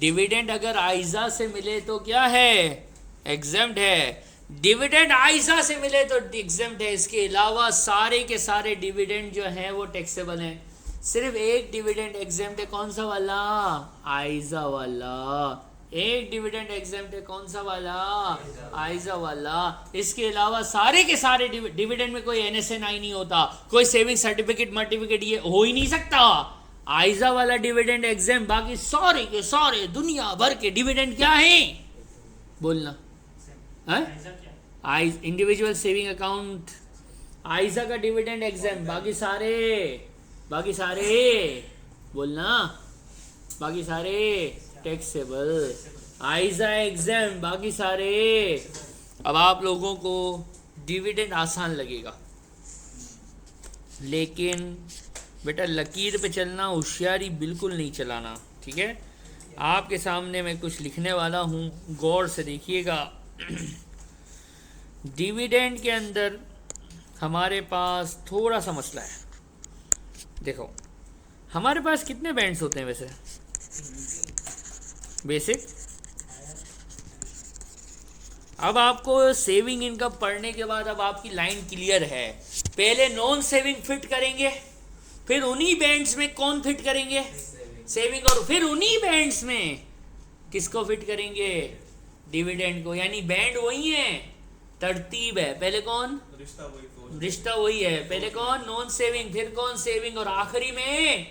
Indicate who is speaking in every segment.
Speaker 1: Dividend अगर आइजा से मिले तो क्या है, एग्जेम्प्ट है। डिविडेंड आइजा से मिले तो एग्जेम्प्ट है। इसके अलावा सारे के सारे डिविडेंड जो हैं वो टैक्सेबल हैं। सिर्फ एक डिविडेंड एग्जेम्प्ट है, कौन सा वाला, आइजा वाला। एक डिविडेंड एग्जेम्प्ट है, कौन सा वाला, आइजा वाला। इसके अलावा सारे के सारे डिविडेंड में कोई NSNI नहीं होता, कोई सेविंग सर्टिफिकेट सर्टिफिकेट ये हो ही नहीं सकता। आइजा वाला डिविडेंड एग्जाम, बाकी सारे के सारे दुनिया भर के डिविडेंड क्या है, बोलना है। इंडिविजुअल सेविंग अकाउंट आइजा का डिविडेंड एग्जाम, बाकी सारे बोलना, बाकी सारे टैक्सेबल। आइजा एग्जाम, बाकी सारे। अब आप लोगों को डिविडेंड आसान लगेगा, लेकिन बेटा लकीर पे चलना, होशियारी बिल्कुल नहीं चलाना, ठीक है। आपके सामने मैं कुछ लिखने वाला हूँ, गौर से देखिएगा। डिविडेंड के अंदर हमारे पास थोड़ा सा मसला है। देखो हमारे पास कितने बैंड्स होते हैं वैसे, बेसिक। अब आपको सेविंग इनकम पढ़ने के बाद अब आपकी लाइन क्लियर है। पहले नॉन सेविंग फिट करेंगे, फिर उन्हीं बैंड्स में कौन फिट करेंगे, सेविंग, और फिर उन्हीं बैंड्स में किसको फिट करेंगे, डिविडेंड को। यानी बैंड वही है, तरतीब है। पहले कौन, रिश्ता वही है। पहले कौन, नॉन सेविंग, फिर कौन, सेविंग, और आखिरी में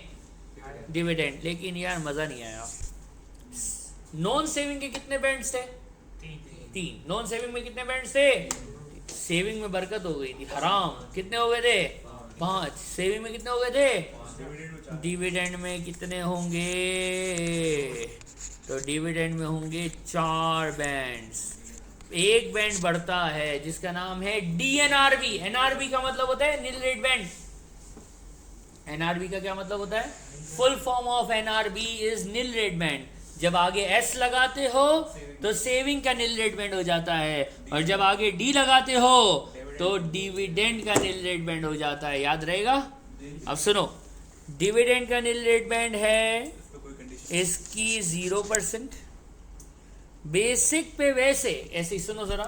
Speaker 1: डिविडेंड। लेकिन यार मजा नहीं आया। नॉन सेविंग के कितने बैंड्स थे, 3। नॉन सेविंग में कितने बैंड्स थे, सेविंग में बरकत हो गई थी, हराम कितने हो गए थे, 5। सेविंग में कितने हो गए थे, डिविडेंड में कितने होंगे, तो डिविडेंड में होंगे 4 बैंड्स। एक बैंड बढ़ता है जिसका नाम है DNRB। NRB का मतलब होता है नील रेट बैंड। NRB का क्या मतलब होता है, full form of NRB is nil rate band. जब आगे S लगाते हो तो सेविंग का नील रेट बैंड हो जाता है, और जब आगे D लगाते हो तो डिविडेंड का नील रेट बैंड हो जाता है। याद रहेगा। अब सुनो, डिविडेंड का नील रेट बैंड है इसकी 0%। बेसिक पे वैसे ऐसे ही सुनो जरा,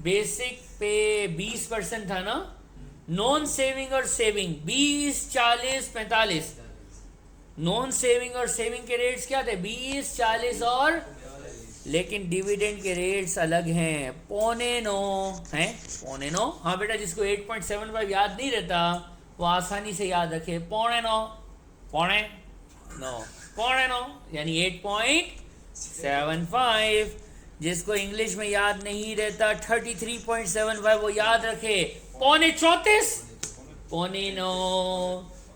Speaker 1: बेसिक पे 20% था ना, नॉन सेविंग और सेविंग 20, 40, 45। नॉन सेविंग और सेविंग के रेट्स क्या थे, 20, 40 और, लेकिन डिविडेंड के रेट्स अलग हैं, 8.25 हैं, 8.25। हाँ बेटा, जिसको 8.75 याद नहीं रहता वो आसानी से याद रखे, 8.25 यानी 8.75। जिसको इंग्लिश में याद नहीं रहता 33.75 वो याद रखे, 34.5,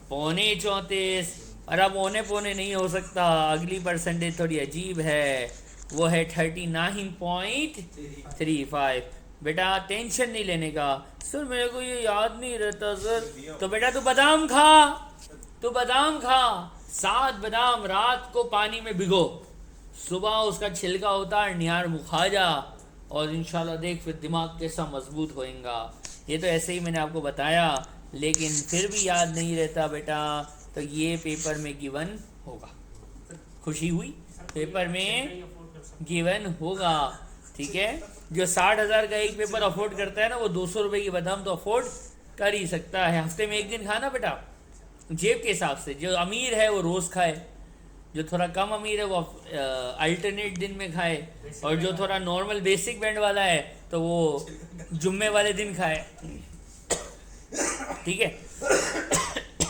Speaker 1: 34.9। और अब पौने नहीं हो सकता, अगली परसेंटेज थोड़ी अजीब है, वो है 39.35। बेटा टेंशन नहीं लेने का, सर मेरे को ये याद नहीं रहता सर। तो बेटा तू बादाम खा, 7 बादाम रात को पानी में भिगो, सुबह उसका छिलका उतार, निहार मुँह खा जा, और इंशाल्लाह देख फिर दिमाग कैसा मजबूत होएगा। ये तो ऐसे ही मैंने आपको बताया, लेकिन फिर भी याद नहीं रहता बेटा, तो ये पेपर में गिवन होगा। खुशी हुई, पेपर में गिवन होगा, ठीक है। जो 60,000 का एक पेपर अफोर्ड करता है ना, वो 200 रुपये की बादाम तो अफोर्ड कर ही सकता है। हफ्ते में 1 दिन खाना बेटा, जेब के हिसाब से। जो अमीर है वो रोज़ खाए, जो थोड़ा कम अमीर है वो अल्टरनेट दिन में खाए, और जो थोड़ा नॉर्मल बेसिक बैंड वाला है तो वो जुम्मे वाले दिन खाए, ठीक है।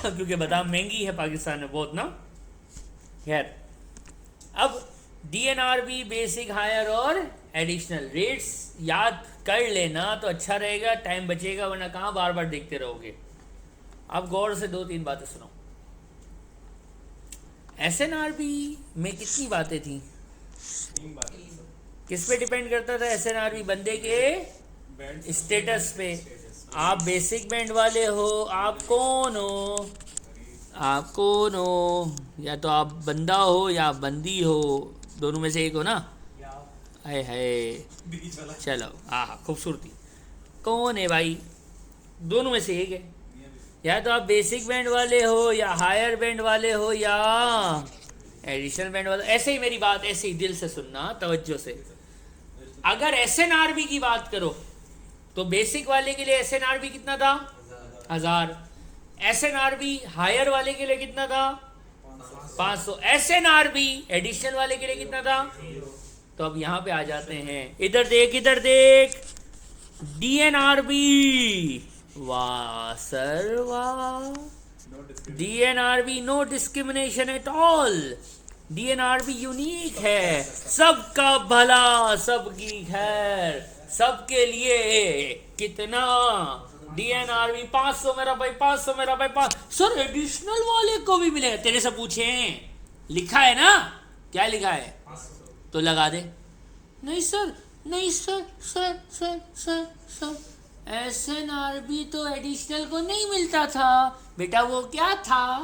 Speaker 1: क्योंकि बादाम महंगी है पाकिस्तान में बहुत ना। खैर, अब DNRB बेसिक, हायर और एडिशनल रेट्स याद कर लेना तो अच्छा रहेगा, टाइम बचेगा, वरना कहाँ बार बार देखते रहोगे। अब गौर से 2-3 बातें सुनो। SNRB में कितनी बातें थी, किस पे डिपेंड करता था SNRB, बंदे के स्टेटस पे। आप बेसिक बैंड वाले हो, आप कौन हो, या तो आप बंदा हो या बंदी हो, दोनों में से एक हो ना। है चलो, हाँ खूबसूरती, कौन है भाई, दोनों में से एक है। या तो आप बेसिक बैंड वाले हो, या हायर बैंड वाले हो, या एडिशनल बैंड वाला, ऐसे ही मेरी बात ऐसे ही दिल से सुनना तवज्जो से। अगर एसएनआरबी की बात करो तो बेसिक वाले के लिए एसएनआरबी कितना था? 1000। एसएनआरबी हायर वाले के लिए कितना था? 500। एसएनआरबी एडिशनल वाले के लिए कितना था? तो अब यहां पे आ जाते हैं, इधर देख इधर देख, डीएनआरबी। वाह सर वाह, DNRB no discrimination at all. DNRB unique है, सबका भला सबकी खैर, सबके लिए कितना? डीएनआरबी 500 मेरा भाई, 500 मेरा भाई, 500। सर एडिशनल वाले को भी मिलेगा? तेरे से पूछे, लिखा है ना, क्या लिखा है? तो लगा दे। नहीं सर, नहीं sir, sir sir sir sir SNRB तो एडिशनल को नहीं मिलता था बेटा। वो क्या था?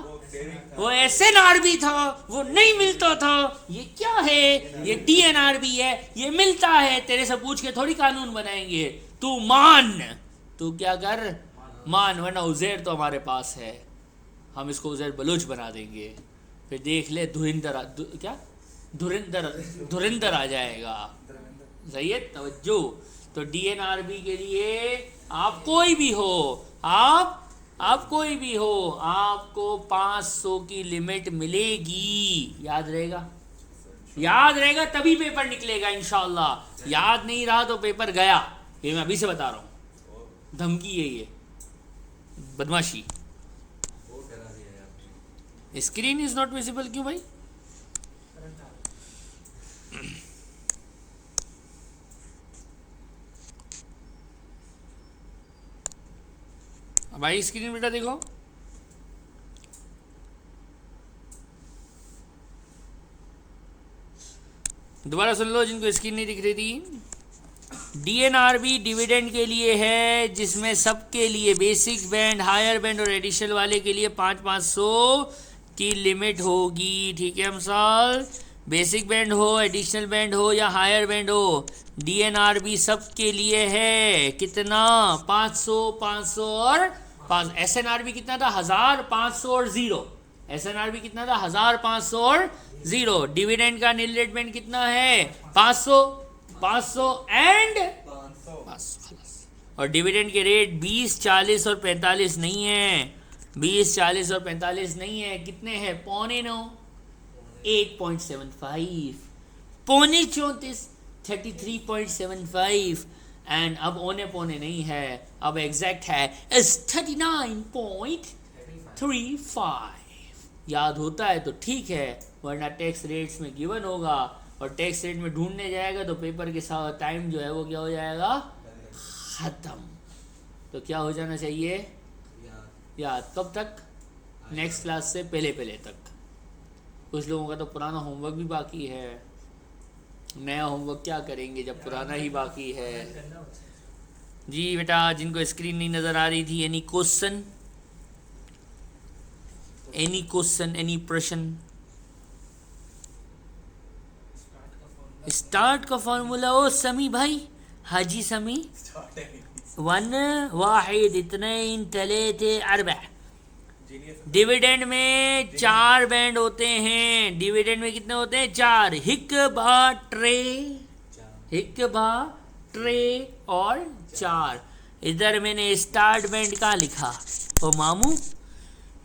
Speaker 1: वो एसएनआरबी था, वो नहीं मिलता था। ये क्या है? ये डीएनआरबी है, ये मिलता है। तेरे से पूछ के थोड़ी कानून बनाएंगे। तू मान, तू क्या कर, मान, वरना उज़ैर तो हमारे पास है, हम इसको उज़ैर बलूच बना देंगे। फिर देख ले क्या धुरिंदर आ जाएगा। सही है, तवज्जो। तो डीएनआरबी के लिए आप कोई भी हो, आप कोई भी हो, आपको 500 की लिमिट मिलेगी। याद रहेगा? याद रहेगा तभी पेपर निकलेगा इंशाल्लाह। याद नहीं रहा तो पेपर गया। ये मैं अभी से बता रहा हूँ, धमकी है ये, बदमाशी। स्क्रीन इज नॉट विजिबल क्यों भाई? भाई स्क्रीन बेटा देखो। दोबारा सुन लो जिनको स्क्रीन नहीं दिख रही थी। डीएनआरबी डिविडेंड के लिए है, जिसमें सबके लिए बेसिक बैंड, हायर बैंड और एडिशनल वाले के लिए 500 की लिमिट होगी। ठीक है हमसाल, बेसिक बैंड हो, एडिशनल बैंड हो या हायर बैंड हो, डीएनआरबी सबके लिए है। कितना? 500, 500 और 500। एसएनआरबी कितना था? 1000, 500 और 0। एसएनआरबी कितना था? 1000, 500 और 0। डिविडेंड का नील रेट बैंड कितना है? 500, 500 एंड 500। और डिविडेंड के रेट 20, 40 और 45 नहीं है। 20, 40 और 45 नहीं है। कितने हैं? 8.9, 8.75, 34.75, 33.75। एंड अब ओने पोने नहीं है, अब एग्जैक्ट है 39.35। याद होता है तो ठीक है, वरना टैक्स रेट्स में गिवन होगा और टैक्स रेट में ढूंढने जाएगा तो पेपर के साथ टाइम जो है वो क्या हो जाएगा? खत्म। तो क्या हो जाना चाहिए? याद। कब तक? नेक्स्ट क्लास से पहले पहले तक। कुछ लोगों का तो पुराना होमवर्क भी बाकी है। नया होमवर्क क्या करेंगे जब पुराना ही बाकी है। जी बेटा, जिनको स्क्रीन नहीं नज़र आ रही थी, any question, any question, any प्रश्न? स्टार्ट का फॉर्मूला, ओ समी भाई, हाजी समी, 1 वाहिद इतनैन तलेते अरबा। डिविडेंड में 4 बैंड होते हैं। डिविडेंड में कितने होते हैं? 4। हिक भा ट्रे, हिक भा ट्रे और 4। इधर मैंने स्टार्ट बैंड का लिखा। ओ मामू,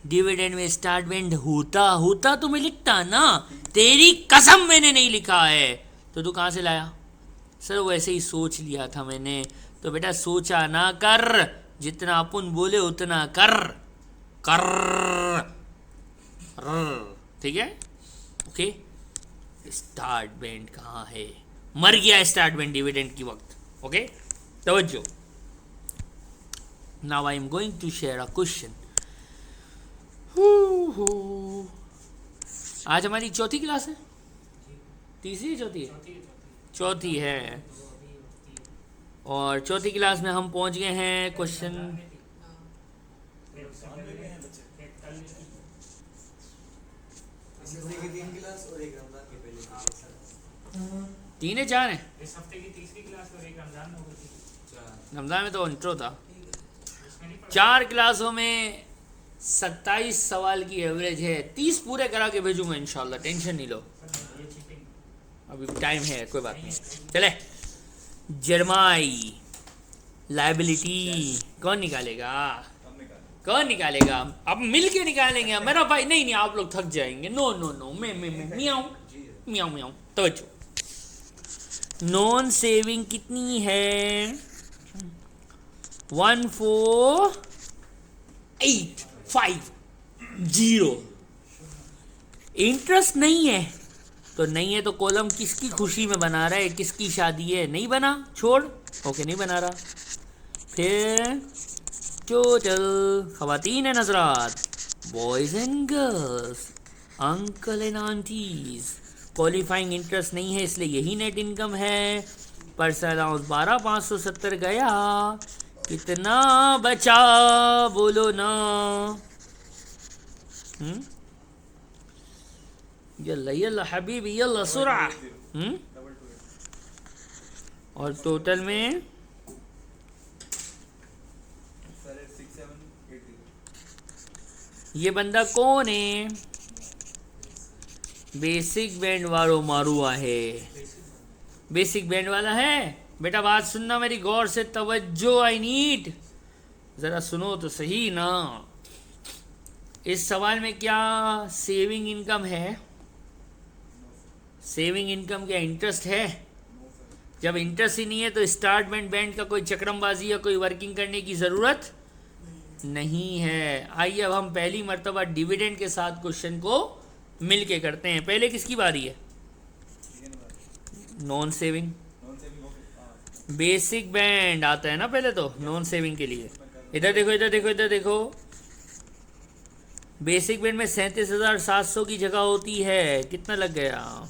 Speaker 1: डिविडेंड में स्टार्ट बैंड होता तो मैं लिखता ना। तेरी कसम मैंने नहीं लिखा है। तो तू कहाँ से लाया? सर वैसे ही सोच लिया था मैंने। तो बेटा सोचा ना कर, जितना अपन बोले उतना कर कर। ठीक है, ओके। स्टार्ट बैंड कहाँ है? मर गया स्टार्ट बैंड डिविडेंड की वक्त। ओके, तवज्जो। Now I am going to share a question. आज हमारी चौथी क्लास है, तीसरी है, चौथी है? चौथी है। और चौथी क्लास में हम पहुंच गए हैं क्वेश्चन 3 है 4 है।
Speaker 2: इस हफ्ते की तीसरी क्लास और एक रमजान में होगी।
Speaker 1: रमजान में तो इंट्रो था। 4 क्लासों में 27 सवाल की एवरेज है, 30 पूरे करा के भेजूंगा इंशाल्लाह, टेंशन नहीं लो,
Speaker 2: सर ये चीटिंग
Speaker 1: अभी टाइम है, कोई बात नहीं। चले, जर्माई लाइबिलिटी कौन निकालेगा, कौन निकालेगा? अब मिल के निकालेंगे मेरा भाई। नहीं नहीं, आप लोग थक जाएंगे। नो नो नो, मैं मियाऊं मियाऊं मियाऊं। तवज्जो, नॉन सेविंग कितनी है? 1485 इंटरेस्ट नहीं है तो नहीं है, तो कॉलम किसकी खुशी में बना रहा है, किसकी शादी है? नहीं बना, छोड़, ओके नहीं बना रहा। फिर टोटल खवातीन एंड हजरात, boys and girls, uncle and aunties, qualifying interest नहीं है इसलिए यही नेट इनकम है। पर्सनल अलाउंस 12,570 गया, कितना बचा बोलो ना? यल्ला यल्ला हबीबी यल्ला सुरा। और टोटल में ये बंदा कौन है? बेसिक बैंड वालों मारुआ है, बेसिक बैंड वाला है। बेटा बात सुनना मेरी गौर से, तवज्जो, आई नीड, जरा सुनो तो सही ना। इस सवाल में क्या सेविंग इनकम है? सेविंग इनकम क्या इंटरेस्ट है? जब इंटरेस्ट ही नहीं है तो स्टार्ट बैंड का कोई चक्रमबाजी या कोई वर्किंग करने की ज़रूरत नहीं है। आइए अब हम पहली मर्तबा डिविडेंड के साथ क्वेश्चन को मिल के करते हैं। पहले किसकी बारी है? Non saving. बेसिक बैंड आता है ना पहले तो नॉन सेविंग के लिए। इधर देखो इधर देखो इधर देखो, बेसिक बैंड में 37,700 की जगह होती है। कितना लग गया,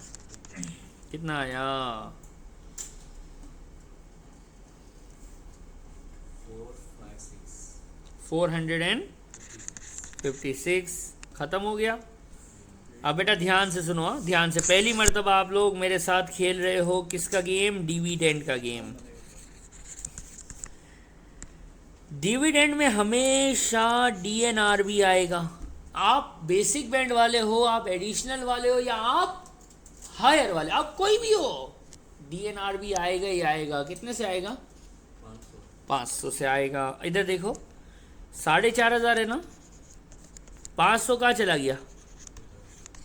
Speaker 1: कितना आया? 456 ख़त्म हो गया। अब बेटा ध्यान से सुनो, ध्यान से, पहली मर्तबा आप लोग मेरे साथ खेल रहे हो किसका गेम? डिविडेंड का गेम। डिविडेंड में हमेशा डीएनआर भी आएगा। आप बेसिक बैंड वाले हो, आप एडिशनल वाले हो, या आप हायर वाले, आप कोई भी हो, डीएनआर भी आएगा ही आएगा। कितने से आएगा? 500 से आएगा। इधर देखो 4,500 है ना, 500 कहाँ चला गया?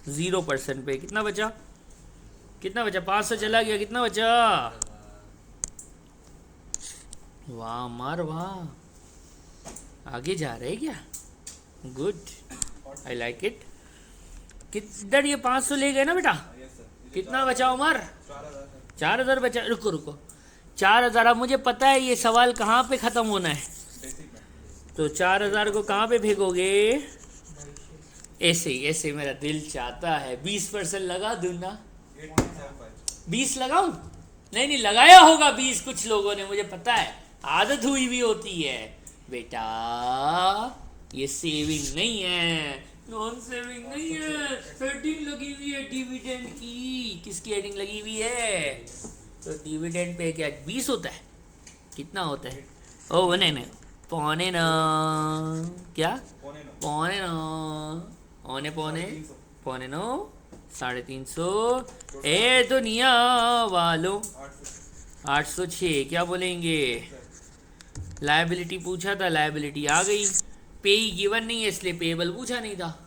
Speaker 1: 0% पे। कितना बचा? कितना बचा? 500 चला गया, कितना बचा? वाह मार वाह, आगे जा रहे क्या? Good, I like it. किधर ये 500 ले गए ना बेटा? कितना बचा उमर? 4,000 बचा। रुको रुको, 4,000। अब मुझे पता है ये सवाल कहाँ पे ख़त्म होना है, तो 4,000 को कहाँ पे फेंकोगे? ऐसे ही, ऐसे मेरा दिल चाहता है। 20% लगा दूँ ना? 20 लगाऊं? नहीं नहीं, लगाया होगा 20 कुछ लोगों ने, मुझे पता है, आदत हुई भी होती है। बेटा ये सेविंग नहीं है, नॉन सेविंग नहीं है, हेडिंग लगी हुई है डिविडेंड की। किसकी हेडिंग लगी हुई है? तो डिविडेंड पे क्या 20 होता है? कितना होता है? ओ नहीं नहीं, पौने ना, क्या पौने ना, पौने पौने पौने 9, 350। ए दुनिया वालों, 806। क्या बोलेंगे? लायबिलिटी पूछा था, लायबिलिटी आ गई। पे गिवन नहीं है इसलिए पेबल पूछा नहीं था।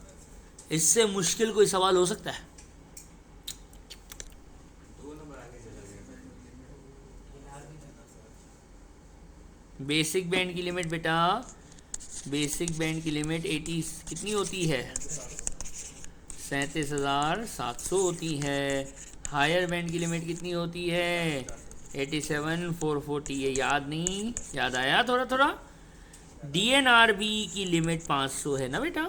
Speaker 1: इससे मुश्किल कोई सवाल हो सकता है? बेसिक बैंड की लिमिट बेटा, बेसिक बैंड की लिमिट 80 कितनी होती है? 37,700 होती है। हायर बैंड की लिमिट कितनी होती है? 87,440। ये याद नहीं? याद आया थोड़ा थोड़ा? डीएनआरबी की लिमिट 500 है ना बेटा,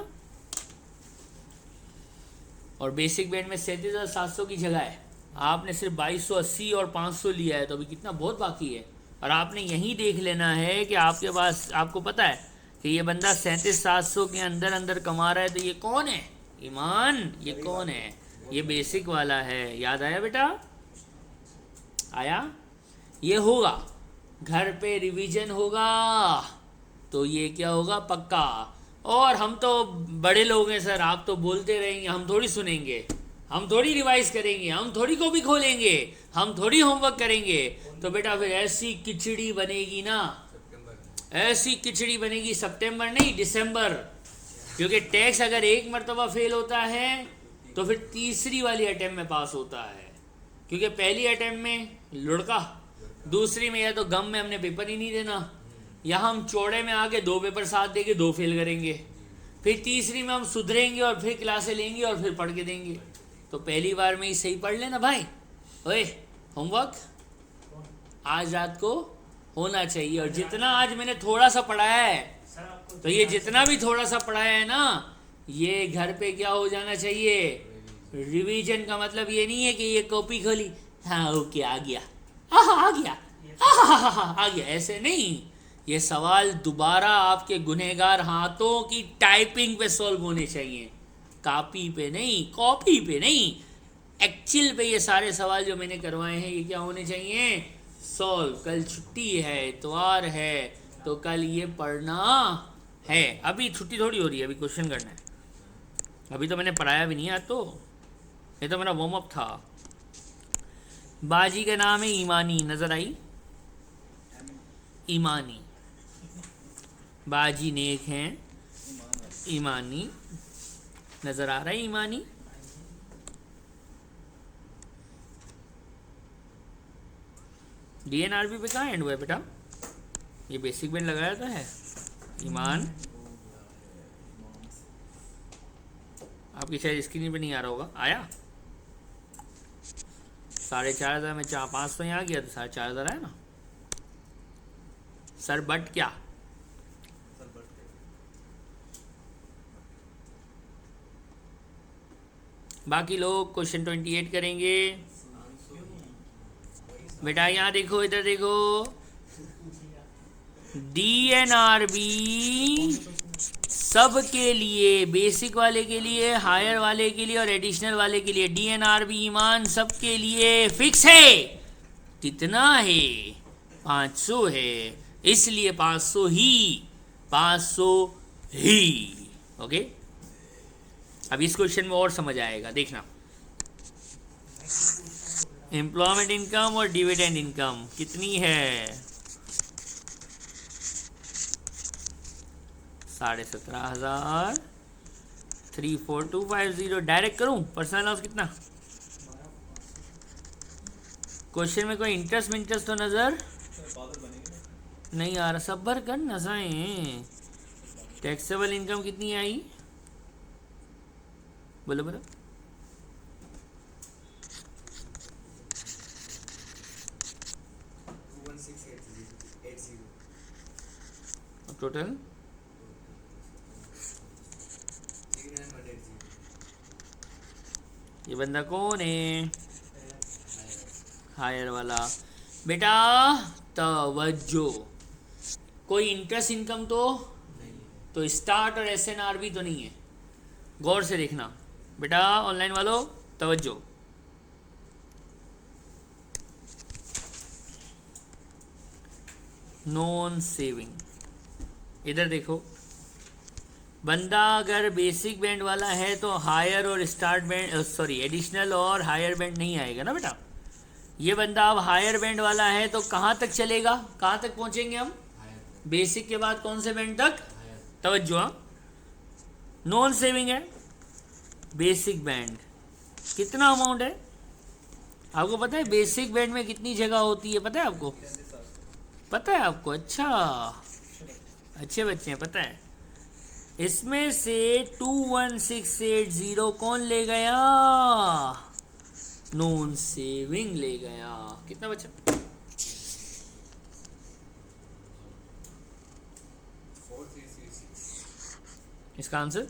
Speaker 1: और बेसिक बैंड में 37,700 की जगह है। आपने सिर्फ 2280 और 500 लिया है, तो अभी कितना बहुत बाकी है। और आपने यही देख लेना है कि आपके पास, आपको पता है कि ये बंदा 37,700 के अंदर अंदर कमा रहा है, तो ये कौन है? ईमान, ये कौन है? ये बेसिक वाला है। याद आया बेटा? आया? ये होगा, घर पे रिवीजन होगा तो ये क्या होगा? पक्का। और हम तो बड़े लोग हैं सर, आप तो बोलते रहेंगे, हम थोड़ी सुनेंगे, हम थोड़ी रिवाइज करेंगे, हम थोड़ी कॉपी खोलेंगे, हम थोड़ी होमवर्क करेंगे। तो बेटा फिर ऐसी खिचड़ी बनेगी ना, ऐसी खिचड़ी बनेगी, सितंबर नहीं दिसंबर। क्योंकि टैक्स अगर एक मरतबा फेल होता है तो फिर तीसरी वाली अटेम्प्ट में पास होता है। क्योंकि पहली अटेम्प्ट में लुढ़का, दूसरी में या तो गम में हमने पेपर ही नहीं देना, यहाँ हम चौड़े में आके 2 पेपर साथ देके 2 फेल करेंगे, फिर तीसरी में हम सुधरेंगे और फिर क्लासें लेंगे और फिर पढ़ के देंगे। तो पहली बार में ही सही पढ़ लेना भाई। ओए होमवर्क आज रात को होना चाहिए, और जितना आज मैंने थोड़ा सा पढ़ाया है,
Speaker 2: सर आपको
Speaker 1: तो ये जितना भी थोड़ा सा पढ़ाया है ना, ये घर पे क्या हो जाना चाहिए, रिवीजन। का मतलब ये नहीं है कि ये कॉपी खोली, हाँ ओके आ गया, आ गया, आ गया, ऐसे नहीं। ये सवाल दोबारा आपके गुनहगार हाथों की टाइपिंग पे सॉल्व होने चाहिए, कॉपी पे नहीं, कॉपी पे नहीं, एक्चुअल पे ये सारे सवाल जो मैंने करवाए हैं ये क्या होने चाहिए, सॉल्व। कल छुट्टी है, इतवार है, तो कल ये पढ़ना है। अभी छुट्टी थोड़ी हो रही है, अभी क्वेश्चन करना है। अभी तो मैंने पढ़ाया भी नहीं है, तो ये तो मेरा वार्म अप था। बाजी का नाम है ईमानी, नजर आई ईमानी, बाजी नेक हैं, ईमानी नजर आ रहा है, ईमानी। डीएनआरबी पे कहाँ एंड हुआ है बेटा, ये बेसिक बैंड लगाया था है ईमान। आपकी शायद स्क्रीन पे नहीं आ रहा होगा, आया 4,500 में 500 यहाँ गया तो 4,500 है ना सर। बट क्या बाकी लोग क्वेश्चन 28 करेंगे बेटा। यहाँ देखो, इधर देखो, डीएनआरबी सब के लिए, बेसिक वाले के लिए, हायर वाले के लिए और एडिशनल वाले के लिए, डीएनआरबी ईमान सब के लिए फिक्स है। कितना है, 500 है, इसलिए 500 ही, 500 ही। ओके, अब इस क्वेश्चन में और समझ आएगा, देखना। एम्प्लॉयमेंट इनकम और डिविडेंड इनकम कितनी है, 17,500, 34250। डायरेक्ट करूं, पर्सनल लॉस कितना, क्वेश्चन में कोई इंटरेस्ट तो नजर नहीं आ रहा, सब्र कर नजाएं। टैक्सेबल इनकम कितनी आई, बोलो बोलो, टोटल ये बंदा कौन है, हायर वाला। बेटा तवज्जो, कोई इंटरेस्ट इनकम तो स्टार्ट और एसएनआरबी तो नहीं है, गौर से देखना बेटा। ऑनलाइन वालों तवज्जो, नॉन सेविंग, इधर देखो। बंदा अगर बेसिक बैंड वाला है तो हायर और स्टार्ट बैंड, सॉरी एडिशनल और हायर बैंड नहीं आएगा ना बेटा। ये बंदा अब हायर बैंड वाला है तो कहाँ तक चलेगा, कहाँ तक पहुँचेंगे हम, बेसिक के बाद कौन से बैंड तक, तवज्जो। नॉन सेविंग है, बेसिक बैंड कितना अमाउंट है आपको पता है, बेसिक बैंड में कितनी जगह होती है पता है आपको, पता है आपको, अच्छा अच्छे बच्चे हैं, पता है। इसमें से 21680 कौन ले गया, नॉन सेविंग ले गया। कितना बचा, 4336 इसका आंसर।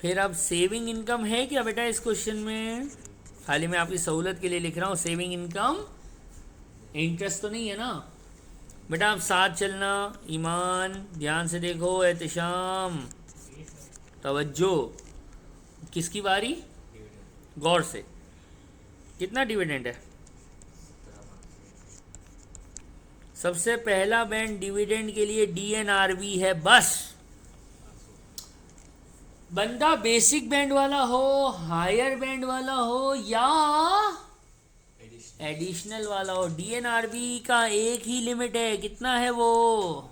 Speaker 1: फिर अब सेविंग इनकम है क्या बेटा इस क्वेश्चन में, खाली मैं आपकी सहूलत के लिए लिख रहा हूँ। सेविंग इनकम इंटरेस्ट तो नहीं है ना बेटा। आप साथ चलना, ईमान ध्यान से देखो, एहतिशाम तवज्जो। किसकी बारी, गौर से, कितना डिविडेंड है, सबसे पहला बैंड डिविडेंड के लिए DNRB है बस। बंदा बेसिक बैंड वाला हो, हायर बैंड वाला हो या एडिशनल वाला हो, DNRB का एक ही लिमिट है। कितना है वो?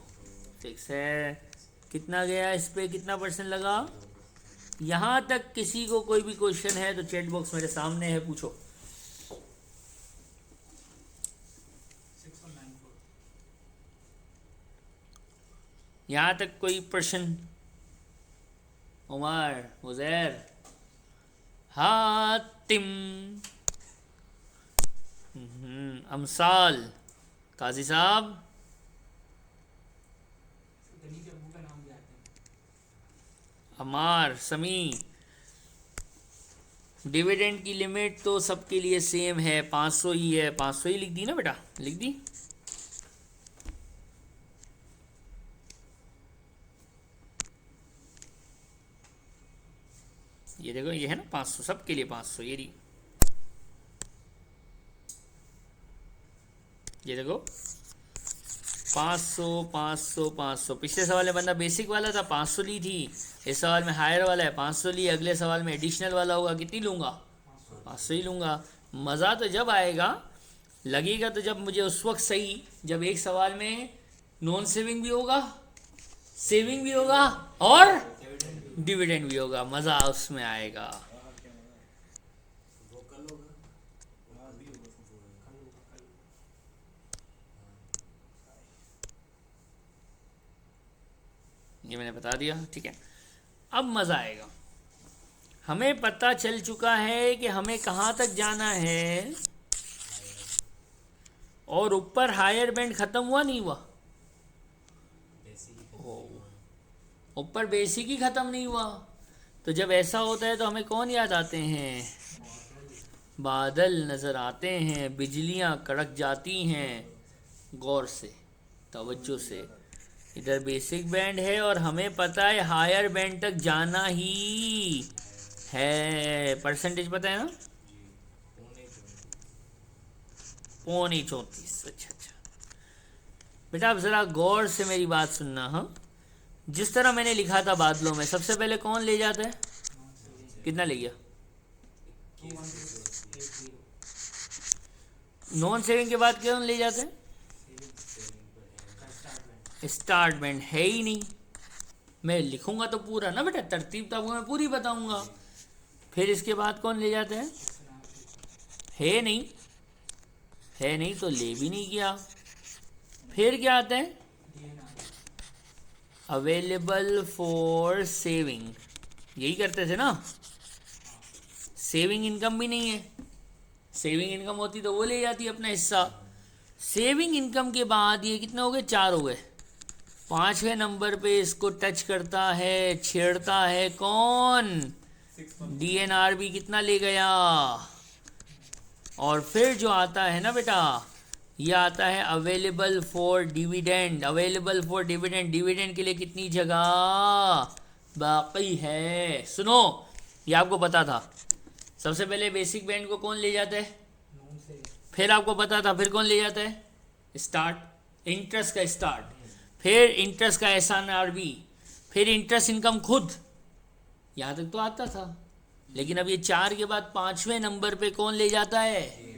Speaker 1: 6 है। कितना गया इस पे, कितना परसेंट लगा? यहाँ तक किसी को कोई भी क्वेश्चन है तो चैट बॉक्स मेरे सामने है, पूछो।
Speaker 2: 6194।
Speaker 1: यहाँ तक कोई प्रश्न? उमर, उजैर, हातिम, अमसाल, काजी साहब,
Speaker 2: गनी के अब्बू का नाम क्या है?
Speaker 1: अमार, समी। डिविडेंड की लिमिट तो सबके लिए सेम है, 500 ही है। 500 ही लिख दी ना बेटा, लिख दी। ये देखो, ये है ना 500, सबके लिए 500। ये देखो 500 500 500। पिछले सवाल में बंदा बेसिक वाला था, 500 ली थी। इस सवाल में हायर वाला है, 500 ली। अगले सवाल में एडिशनल वाला होगा, कितनी लूँगा? 500 ही लूँगा। मज़ा तो जब आएगा, लगेगा तो जब मुझे उस वक्त सही, जब एक सवाल में नॉन सेविंग भी होगा, सेविंग भी होगा और डिविडेंड भी होगा। मज़ा उसमें आएगा। ये मैंने बता दिया, ठीक है। अब मज़ा आएगा। हमें पता चल चुका है कि हमें कहाँ तक जाना है, और ऊपर हायर बैंड ख़त्म हुआ नहीं हुआ? ऊपर बेसिक ही ख़त्म नहीं हुआ। तो जब ऐसा होता है तो हमें कौन याद आते हैं? बादल नज़र आते हैं, बिजलियाँ कड़क जाती हैं। गौर से, तवज्जो से। इधर बेसिक बैंड है और हमें पता है हायर बैंड तक जाना ही है। परसेंटेज पता है ना? 34.34। अच्छा। बेटा अब ज़रा गौर से मेरी बात सुनना। हाँ, जिस तरह मैंने लिखा था बादलों में, सबसे पहले कौन ले जाता है? कितना ले गया?
Speaker 2: 2180।
Speaker 1: नॉन सेविंग के बाद कौन ले जाते हैं? स्टार्ट बैंड है ही नहीं। मैं लिखूंगा तो पूरा ना बेटा, तरतीब तो आपको मैं पूरी बताऊंगा। फिर इसके बाद कौन ले जाते हैं? है नहीं, है नहीं तो ले भी नहीं गया। फिर क्या आता है? Available for saving. यही करते थे ना। सेविंग इनकम भी नहीं है। सेविंग इनकम होती तो वो ले जाती अपना हिस्सा। सेविंग इनकम के बाद ये कितने हो गए? 4 हो गए। 5वें नंबर पे इसको टच करता है, छेड़ता है कौन? DNRB। कितना ले गया? और फिर जो आता है ना बेटा, ये आता है available for dividend. Available for dividend, dividend के लिए कितनी जगह बाकी है? सुनो, ये आपको पता था। सबसे पहले बेसिक बैंड को कौन ले जाता है? फिर आपको पता था, फिर कौन ले जाता है? स्टार्ट, इंटरेस्ट का स्टार्ट। फिर इंटरेस्ट का SNRB। फिर इंटरेस्ट इनकम खुद। यहाँ तक तो आता था। लेकिन अब ये 4 के बाद 5वें नंबर पे कौन ले जाता है?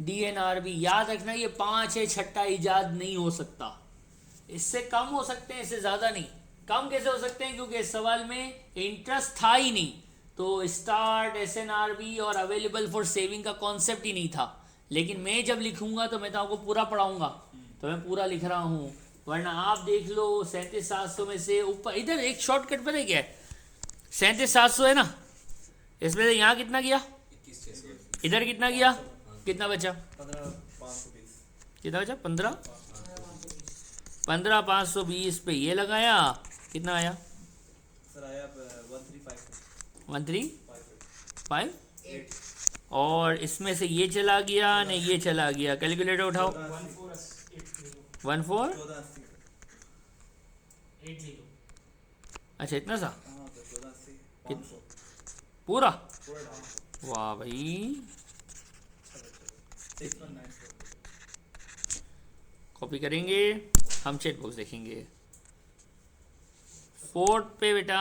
Speaker 1: DNRB। याद रखना, ये 5 है, छठा इजाद नहीं हो सकता। इससे कम हो सकते हैं, इससे ज़्यादा नहीं। कम कैसे हो सकते हैं? क्योंकि इस सवाल में इंटरेस्ट था ही नहीं। तो स्टार्ट, SNRB और अवेलेबल फॉर सेविंग का कॉन्सेप्ट ही नहीं था। लेकिन मैं जब लिखूंगा तो मैं तो आपको पूरा पढ़ाऊंगा, तो मैं पूरा लिख रहा हूँ। वरना आप देख लो 37,700 में से ऊपर, इधर एक शॉर्टकट पता है क्या है? 37,700 है ना, इसमें से यहाँ कितना गया? इधर कितना गया? कितना बचा?
Speaker 3: 15,520।
Speaker 1: कितना बचा? 15,520 पे ये लगाया, कितना आया?
Speaker 3: सर आया 135।
Speaker 1: 135 और इसमें से ये चला गया, नहीं ये चला गया। कैलकुलेटर उठाओ। 14
Speaker 2: 80।
Speaker 1: अच्छा, इतना सा
Speaker 3: हाँ तो 1480
Speaker 1: कित-
Speaker 3: 500
Speaker 1: पूरा?
Speaker 3: पूरा डाउन।
Speaker 1: वाह भाई,
Speaker 3: 6194।
Speaker 1: कॉपी करेंगे, हम चैट बॉक्स देखेंगे। 4 पे बेटा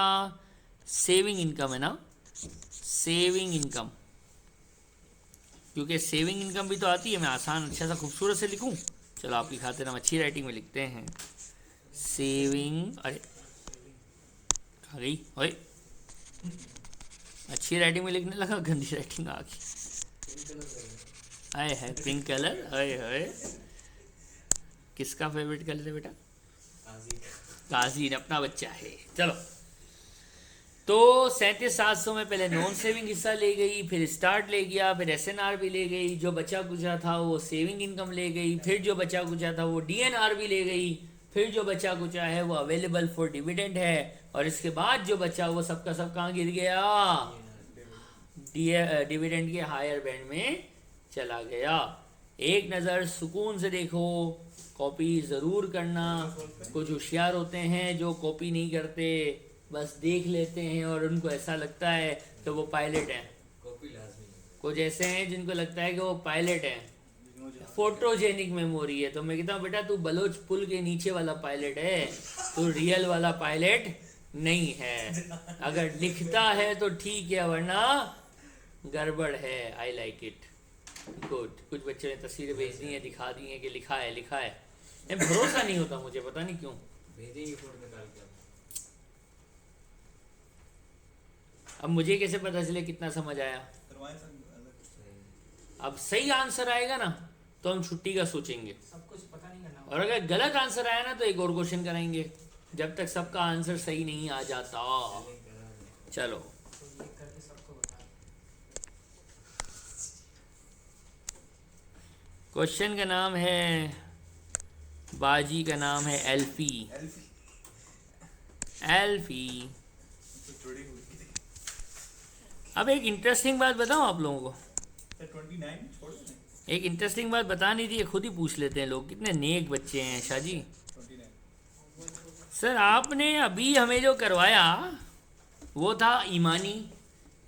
Speaker 1: सेविंग इनकम है ना, सेविंग इनकम, क्योंकि सेविंग इनकम भी तो आती है। मैं आसान अच्छा सा खूबसूरत से लिखूं, चलो आप लिखाते ना, हम अच्छी राइटिंग में लिखते हैं। सेविंग, अरे आ गई ओए, अच्छी राइटिंग में लिखने लगा, गंदी राइटिंग आ गई। आए है पिंक कलर, आए है। किसका फेवरेट कलर है बेटा? काजी ने, अपना बच्चा है। चलो, तो 37,700 में पहले नॉन सेविंग हिस्सा ले गई, फिर स्टार्ट ले गया, फिर एसएनआर भी ले गई, जो बचा कुचा था वो सेविंग इनकम ले गई, फिर जो बचा कुचा था वो डीएनआर भी ले गई, फिर जो बचा कुचा है वो अवेलेबल फॉर डिविडेंड है, और इसके बाद जो बचा वो सबका सब कहाँ गिर गया? डिविडेंड के हायर बैंड में चला गया। एक नज़र सुकून से देखो, कॉपी ज़रूर करना। कुछ होशियार होते हैं जो कॉपी नहीं करते, बस देख लेते हैं और उनको ऐसा लगता है कि वो पायलट हैं। कुछ ऐसे हैं जिनको लगता है कि वो पायलट हैं, फोटोजेनिक मेमोरी है। तो मैं कहता हूँ बेटा तू बलोच पुल के नीचे वाला पायलट है, तू रियल वाला पायलट नहीं है। अगर लिखता है तो ठीक है, वरना गड़बड़ है। I like it, good. कुछ बच्चे ने तस्वीरें भेज दी हैं, दिखा दी हैं कि लिखा है लिखा है। भरोसा नहीं होता मुझे, पता नहीं क्यों।
Speaker 2: भेजेंगे फोटो निकाल के।
Speaker 1: अब मुझे कैसे पता चले कितना समझ आया? अब सही आंसर आएगा ना तो हम छुट्टी का सोचेंगे,
Speaker 2: सब कुछ पता नहीं करना।
Speaker 1: और अगर गलत आंसर आया ना तो एक और क्वेश्चन कराएंगे, जब तक सबका आंसर सही नहीं आ जाता। चलो,
Speaker 2: तो ये करके सबको बता।
Speaker 1: क्वेश्चन का नाम है, बाजी का नाम है एल्फी। एल्फी। अब एक इंटरेस्टिंग बात बताऊं आप लोगों को,
Speaker 3: 29 छोड़ दो।
Speaker 1: एक इंटरेस्टिंग बात बतानी थी, खुद ही पूछ लेते हैं लोग, कितने नेक बच्चे हैं शाहजी।
Speaker 3: 29
Speaker 1: सर आपने अभी हमें जो करवाया वो था ईमानी।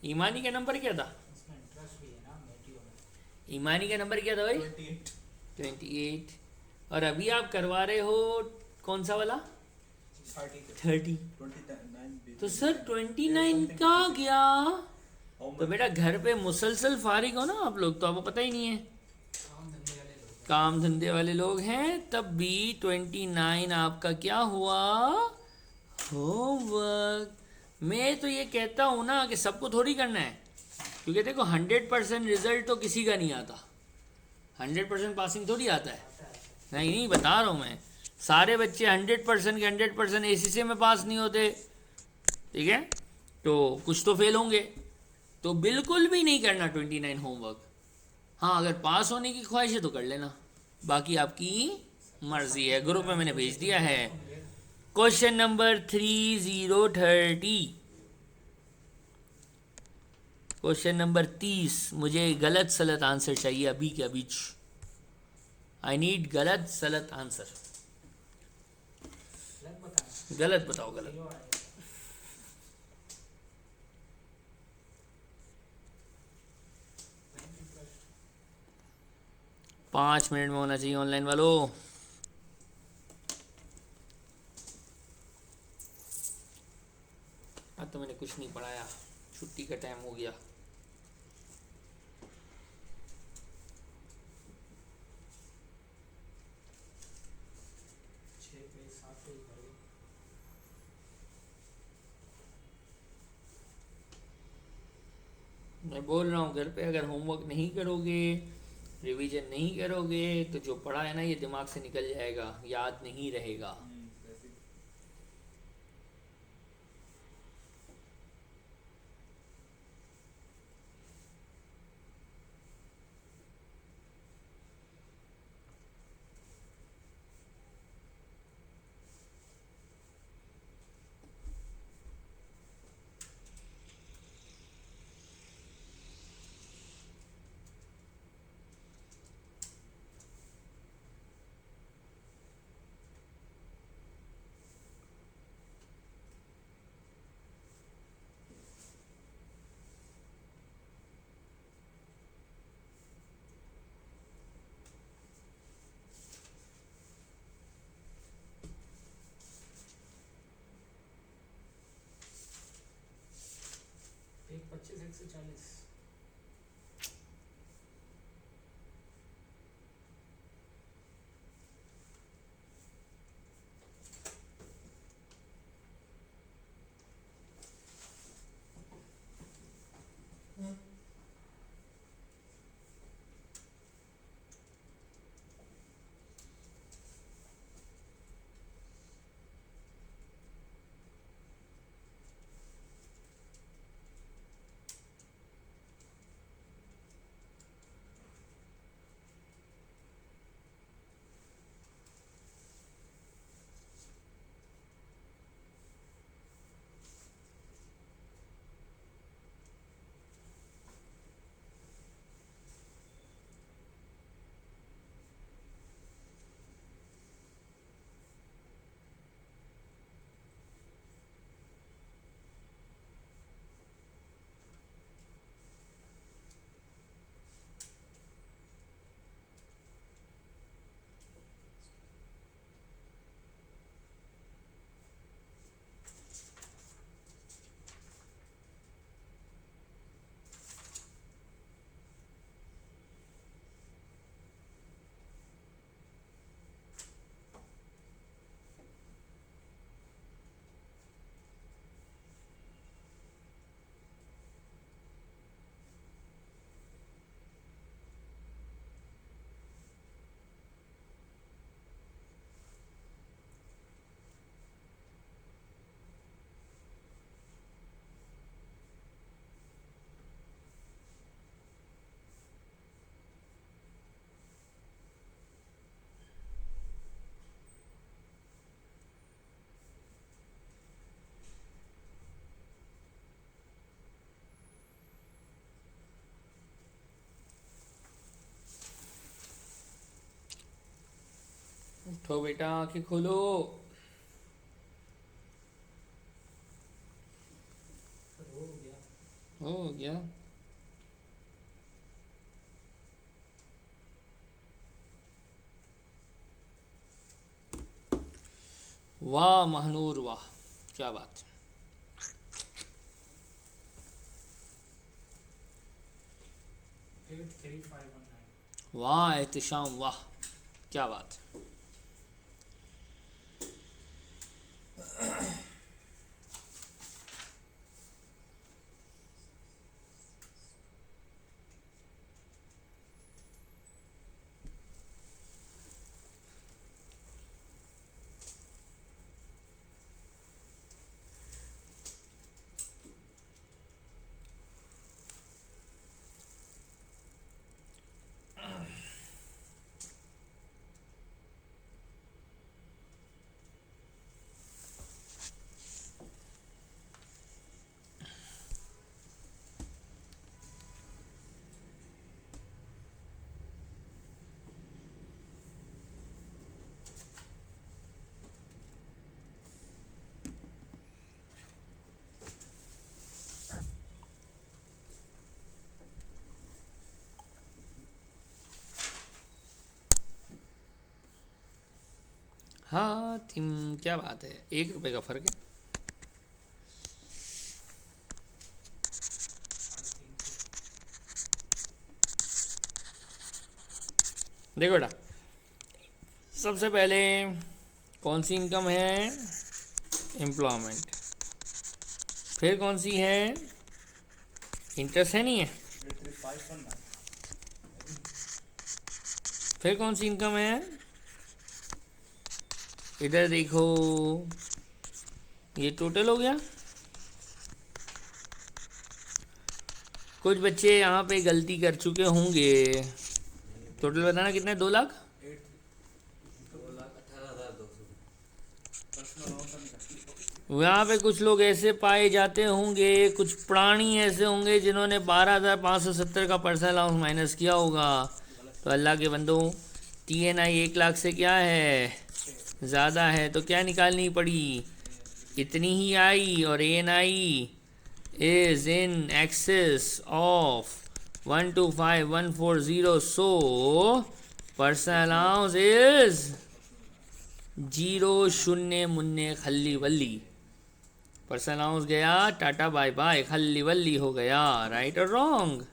Speaker 1: ईमानी का नंबर क्या था?
Speaker 2: इसमें इंटरेस्ट भी है ना, मेटियो में।
Speaker 1: ईमानी का नंबर क्या था भाई?
Speaker 3: 28
Speaker 1: 28। और अभी आप करवा रहे हो कौन सा वाला? 30।
Speaker 3: 29
Speaker 1: तो सर 29 का गया। तो बेटा घर पे मुसलसल फारिग हो ना आप लोग, तो आपको पता ही नहीं है।
Speaker 2: काम धंधे वाले लोग।
Speaker 1: काम धंधे वाले लोग हैं तब भी 29 आपका क्या हुआ? होमवर्क। मैं तो ये कहता हूँ ना कि सबको थोड़ी करना है, क्योंकि देखो 100% रिजल्ट तो किसी का नहीं आता, 100% पासिंग थोड़ी आता है। नहीं नहीं, बता रहा हूँ मैं, सारे बच्चे 100% के 100% एसीसी में पास नहीं होते, ठीक है? तो कुछ तो फेल होंगे। तो बिल्कुल भी नहीं करना 29 होमवर्क। हाँ, अगर पास होने की ख्वाहिश है तो कर लेना, बाकी आपकी मर्जी है। ग्रुप में मैंने भेज दिया है। Question number 3030, question number 30। मुझे गलत सलत आंसर चाहिए अभी के अभी। आई नीड गलत सलत आंसर।
Speaker 2: लग बताना।
Speaker 1: गलत बताओ, गलत।
Speaker 2: जीरो आएगा।
Speaker 1: 5 मिनट में होना चाहिए ऑनलाइन वालों। अब तो मैंने कुछ नहीं पढ़ाया, छुट्टी का टाइम हो गया।
Speaker 2: छः पे 7 पे ही करोगे।
Speaker 1: मैं बोल रहा हूँ घर पे अगर होमवर्क नहीं करोगे, रिवीजन नहीं करोगे, तो जो पढ़ा है ना ये दिमाग से निकल जाएगा, याद नहीं रहेगा।
Speaker 2: 140.
Speaker 1: उठो बेटा, आंखें खोलो।
Speaker 2: फिर हो गया.
Speaker 1: हो गया। वाह महानूर वाह, क्या बात है।
Speaker 2: 83519.
Speaker 1: वाह एहतिशाम वाह, क्या बात है। हाँ तुम, क्या बात है, 1 रुपए का फर्क है। देखो बेटा, सबसे पहले कौन सी इनकम है, एम्प्लॉयमेंट। फिर कौन सी है, इंटरेस्ट है नहीं है।
Speaker 3: 83519.
Speaker 1: फिर कौन सी इनकम है, इधर देखो, ये टोटल हो गया। कुछ बच्चे यहाँ पे गलती कर चुके होंगे, टोटल बताना कितने, 2 लाख।
Speaker 3: 2,18,200.
Speaker 1: यहाँ पे कुछ लोग ऐसे पाए जाते होंगे, कुछ प्राणी ऐसे होंगे जिन्होंने 12,570 का पर्सनल अलाउंस माइनस किया होगा। तो अल्लाह के बंदों, TNI 1 लाख से क्या है, ज़्यादा है, तो क्या निकालनी पड़ी, इतनी ही आई। और ANI is in excess of 125,140, so personal allowance is 0 शून्य मुन्ने खल्ली वल्ली। पर्सन हाउस गया, टाटा बाय बाय, खल्ली वल्ली हो गया। राइट और रॉन्ग?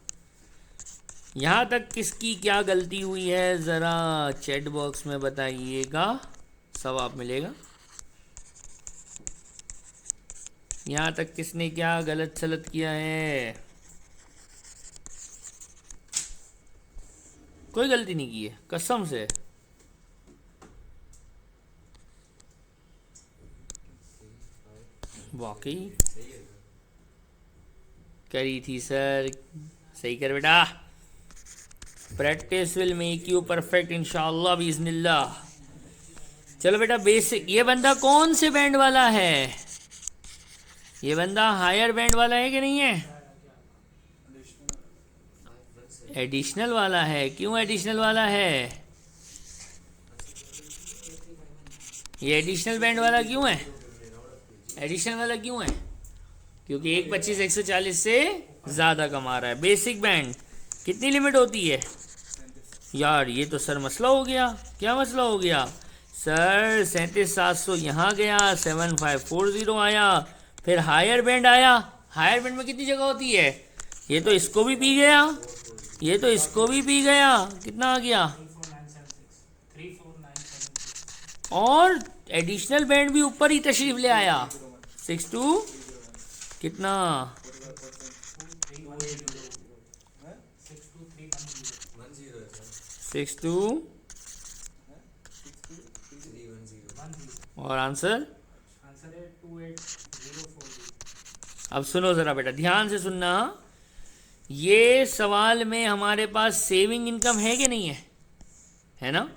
Speaker 1: यहाँ तक किसकी क्या गलती हुई है ज़रा चैट बॉक्स में बताइएगा, सवाब मिलेगा। यहाँ तक किसने क्या गलत सलत किया है? कोई गलती नहीं की है कसम से। वाकई करी थी सर, सही कर बेटा। Practice will make you perfect इंशाल्लाह बिस्मिल्लाह। चलो बेटा बेसिक, ये बंदा कौन से बैंड वाला है? ये बंदा हायर बैंड वाला है कि नहीं है? एडिशनल वाला है। क्यों एडिशनल वाला है? ये एडिशनल बैंड वाला क्यों है? एडिशनल वाला क्यों है? क्योंकि 125 140 से ज़्यादा कमा रहा है। बेसिक बैंड कितनी लिमिट होती है यार? ये तो सर मसला हो गया। क्या मसला हो गया सर? 37,700 यहाँ गया, 7540 आया, फिर हायर बैंड आया। हायर बैंड में कितनी जगह होती है? ये तो इसको भी पी गया, ये तो इसको भी पी गया। कितना आ गया?
Speaker 2: 34976।
Speaker 1: और एडिशनल बैंड भी ऊपर ही तशरीफ ले आया। 62 कितना? 62 और आंसर
Speaker 2: आंसर है 28040।
Speaker 1: अब सुनो ज़रा बेटा, ध्यान से सुनना। ये सवाल में हमारे पास सेविंग इनकम है कि नहीं है? है ना?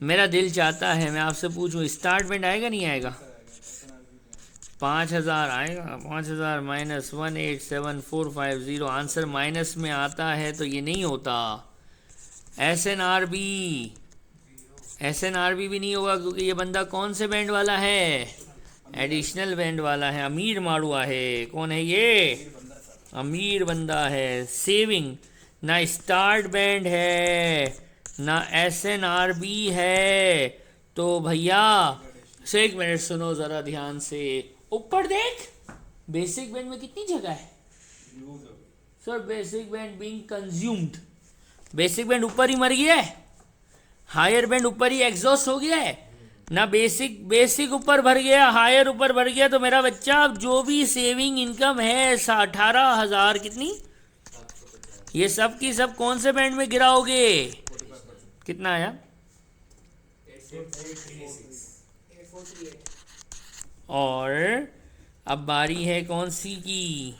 Speaker 1: मेरा दिल चाहता है मैं आपसे पूछूं, स्टार्टमेंट आएगा नहीं आएगा? 5000 आएगा। 5000 माइनस 187450, आंसर माइनस में आता है तो ये नहीं होता। SNRB भी नहीं होगा क्योंकि ये बंदा कौन से बैंड वाला है? एडिशनल बैंड वाला है। अमीर मारुआ है। कौन है ये? अमीर बंदा है। सेविंग ना स्टार्ट बैंड है ना SNRB है। तो भैया से एक मिनट सुनो ज़रा ध्यान से, ऊपर देख। बेसिक बैंड में कितनी जगह है sir? Basic band being consumed. Basic band ऊपर ही मर गया है, हायर बैंड ऊपर ही एग्जॉस्ट हो गया है ना। बेसिक ऊपर भर गया, हायर ऊपर भर गया। तो मेरा बच्चा जो भी सेविंग इनकम है 18,000 कितनी, ये सब की सब कौन से बैंड में गिराओगे? कितना आया? 848। और अब बारी है कौन सी की?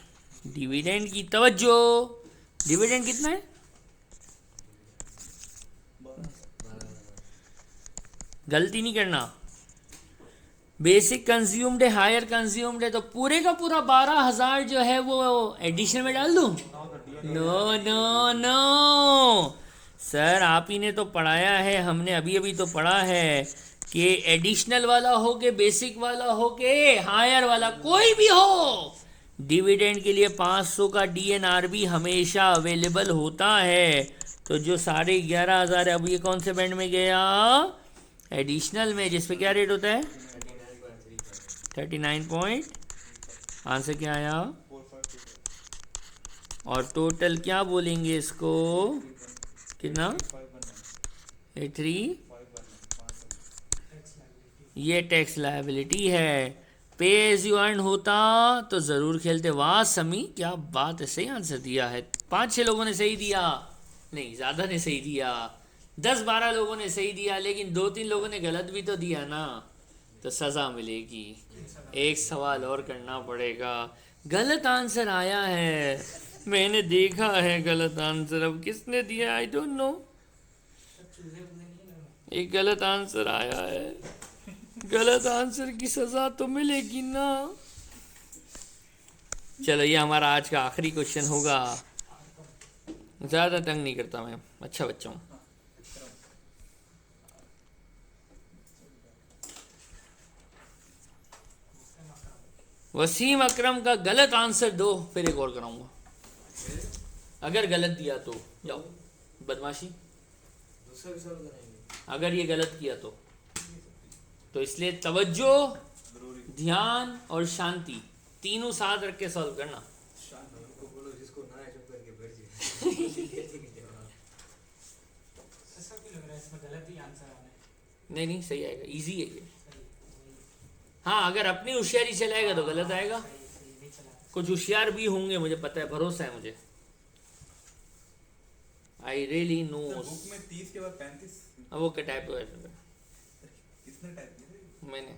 Speaker 1: डिविडेंड की। तवज्जो, डिविडेंड कितना है? गलती नहीं करना। बेसिक कंज्यूम्ड है, हायर कंज्यूम्ड है, तो पूरे का पूरा 12,000 जो है वो एडिशन में डाल दूं? नो नो नो सर, आप ही ने तो पढ़ाया है, हमने अभी अभी तो पढ़ा है कि एडिशनल वाला हो के बेसिक वाला हो के हायर वाला कोई भी हो, डिविडेंड के लिए 500 का DNRB हमेशा अवेलेबल होता है। तो जो 11,500 है, अब ये कौन से बैंड में गया? एडिशनल में, जिस पे क्या रेट होता है? 39 पॉइंट। आंसर क्या आया? और टोटल क्या बोलेंगे इसको? कितना? 83। ये टैक्स लायबिलिटी है। पे एज यू अर्न होता तो ज़रूर खेलते। वाह समी, क्या बात है, सही आंसर दिया है। 5-6 लोगों ने सही दिया, नहीं ज़्यादा ने सही दिया, 10-12 लोगों ने सही दिया, लेकिन 2-3 लोगों ने गलत भी तो दिया ना, तो सज़ा मिलेगी। एक सवाल और करना पड़ेगा। गलत आंसर आया है, मैंने देखा है गलत आंसर। अब किसने दिया आई डोंट नो। एक गलत आंसर आया है, गलत आंसर की सज़ा तो मिलेगी ना। चलो ये हमारा आज का आखिरी क्वेश्चन होगा। ज़्यादा तंग नहीं करता मैं, अच्छा बच्चा हूँ। वसीम अकरम का गलत आंसर दो, फिर एक और कराऊंगा। अगर गलत दिया तो जाओ, बदमाशी। अगर ये गलत किया तो इसलिए तवज्जो ध्यान और शांति तीनों साथ रख के सॉल्व करना।
Speaker 4: को बोलो जिसको ना है चुप करके बैठ जाए।
Speaker 2: ऐसा क्यों लग रहा है इसमें गलत ही आंसर आना है?
Speaker 1: नहीं सही आएगा, इजी है ये।
Speaker 2: सही, वही,
Speaker 1: हाँ अगर अपनी होशियारी चलाएगा तो गलत आएगा।
Speaker 2: सही नहीं चला।
Speaker 1: कुछ होशियार भी होंगे, मुझे पता है, भरोसा है मुझे। I really no.
Speaker 3: बुक में 30 के बाद 35
Speaker 1: अब वो क्या टाइप है
Speaker 3: किसने टाइप किया?
Speaker 1: मैंने।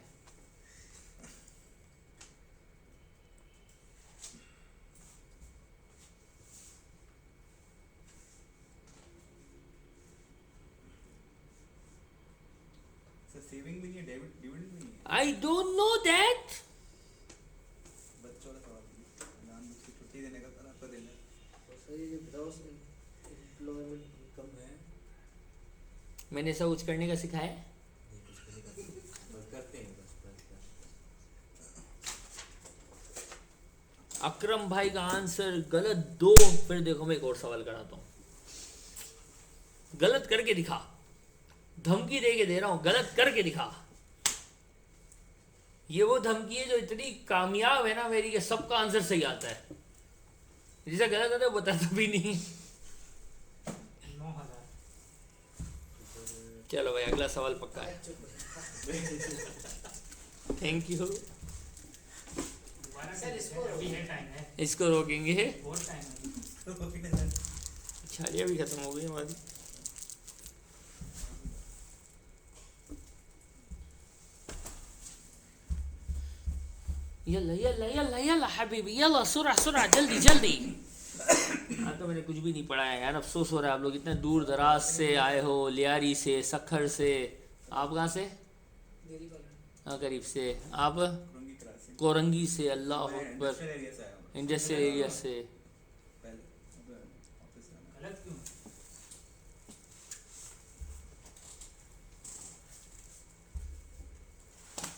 Speaker 3: सर सेविंग भी नहीं है, डिविडेंड भी नहीं है।
Speaker 1: I don't know that.
Speaker 3: बच्चों वाला सवाल नाम उसकी छुट्टी देने का था, आपका देना है।
Speaker 4: तो सही है, ग्रॉस एम्प्लॉयमेंट इनकम है।
Speaker 1: मैंने ऐसा कुछ करने का सिखाया है?
Speaker 4: नहीं कुछ नहीं करते, बस करते हैं बस।
Speaker 1: अकरम भाई का आंसर गलत दो। फिर देखो मैं एक और सवाल कराता हूँ, गलत करके दिखा। धमकी दे के दे रहा हूं, गलत करके दिखा। ये वो धमकी है जो इतनी कामयाब है ना मेरी कि सबका आंसर सही आता है। जिसे गलत आता है वो बताता भी नहीं।
Speaker 2: 9,000।
Speaker 1: चलो भाई अगला सवाल पक्का है। Thank you.
Speaker 2: दोबारा
Speaker 4: सर,
Speaker 2: से
Speaker 4: इसको
Speaker 2: अभी है, टाइम है,
Speaker 1: इसको रोकेंगे।
Speaker 2: बहुत टाइम है।
Speaker 1: छालियाँ भी खत्म हो गई हमारी। Yalla Yalla Yalla Yalla Habibi Yalla सुरा सुरा जल्दी जल्दी। हाँ तो मैंने कुछ भी नहीं पढ़ा है यार, अफसोस हो रहा है। आप लोग इतने दूर दराज से आए हो, लियारी से, सखर से। आप कहाँ से? हाँ करीब से। आप
Speaker 3: कुरंगी क्रॉसिंग
Speaker 1: कोरंगी से। अल्लाह
Speaker 3: मैं
Speaker 1: अकबर।
Speaker 3: इंडस्ट्रियल एरिया से आया हूँ
Speaker 1: इंडस्ट्रियल एरिया से।
Speaker 3: पहले ऑफिस में।
Speaker 2: गलत क्यों?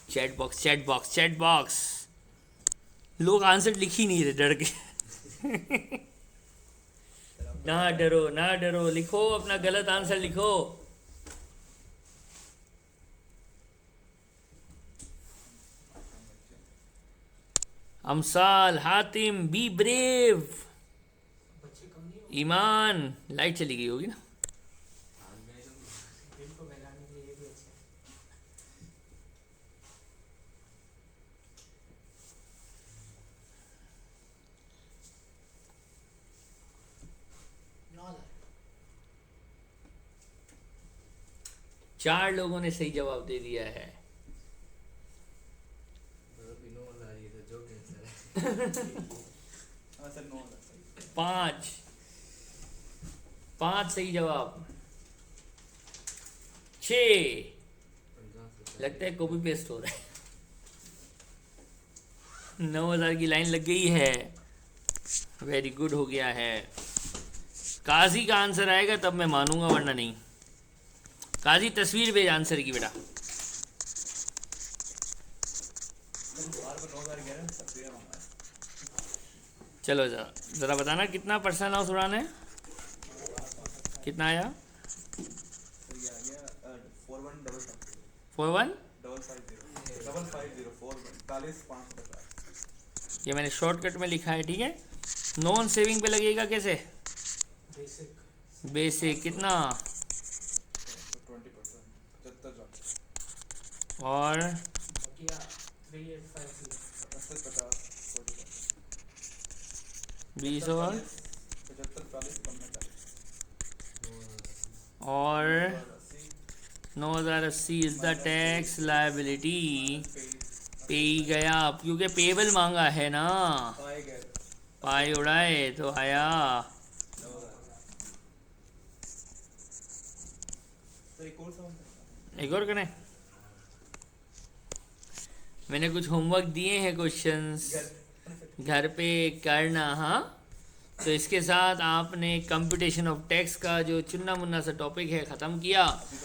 Speaker 1: Chat box chat box chat box. लोग आंसर लिख ही नहीं रहे डर के। ना डरो ना डरो, लिखो अपना गलत आंसर लिखो। अमसाल, हातिम, बी ब्रेव।
Speaker 2: बच्चे कम नहीं हो?
Speaker 1: ईमान, लाइट चली गई होगी ना।
Speaker 2: दिल को बहलाने के लिए ये भी अच्छा है।
Speaker 1: चार लोगों ने सही जवाब दे दिया है।
Speaker 4: बिनो वाला ये तो जो कैंसर है।
Speaker 3: हाँ सर 9,000 सही।
Speaker 1: पांच सही जवाब। 6 लगता है कॉपी पेस्ट हो रहा है। 9,000 की लाइन लग गई है। वेरी गुड, हो गया है। काजी का आंसर आएगा तब मैं मानूंगा, वरना नहीं। काजी तस्वीर भेज आंसर की बेटा।
Speaker 3: बार बार 9,000 गया ना, तस्वीरें मांगा है।
Speaker 1: चलो जरा बताना कितना पर्सन हाउस उड़ाना है, कितना आया?
Speaker 3: सर ये आ गया 4155
Speaker 1: 41।
Speaker 3: 555
Speaker 1: ये मैंने शॉर्टकट में लिखा है, ठीक है। नॉन सेविंग पे लगेगा कैसे?
Speaker 2: बेसिक
Speaker 1: बेसिक कितना?
Speaker 3: 20% 75
Speaker 1: और
Speaker 2: किया 3850।
Speaker 3: 50
Speaker 1: 20 और
Speaker 3: 75 40 55
Speaker 1: और 9,080 इज द टैक्स लायबिलिटी। पे ही गया क्योंकि पेबल मांगा है ना।
Speaker 3: पाए गए
Speaker 1: पाई उड़ाए तो आया।
Speaker 3: सर एक और सवाल
Speaker 1: एक और करें? मैंने कुछ होमवर्क दिए हैं, क्वेश्चंस घर पे करना। हाँ तो इसके साथ आपने कंप्यूटेशन ऑफ टैक्स का जो चुन्ना मुन्ना सा टॉपिक है ख़त्म किया।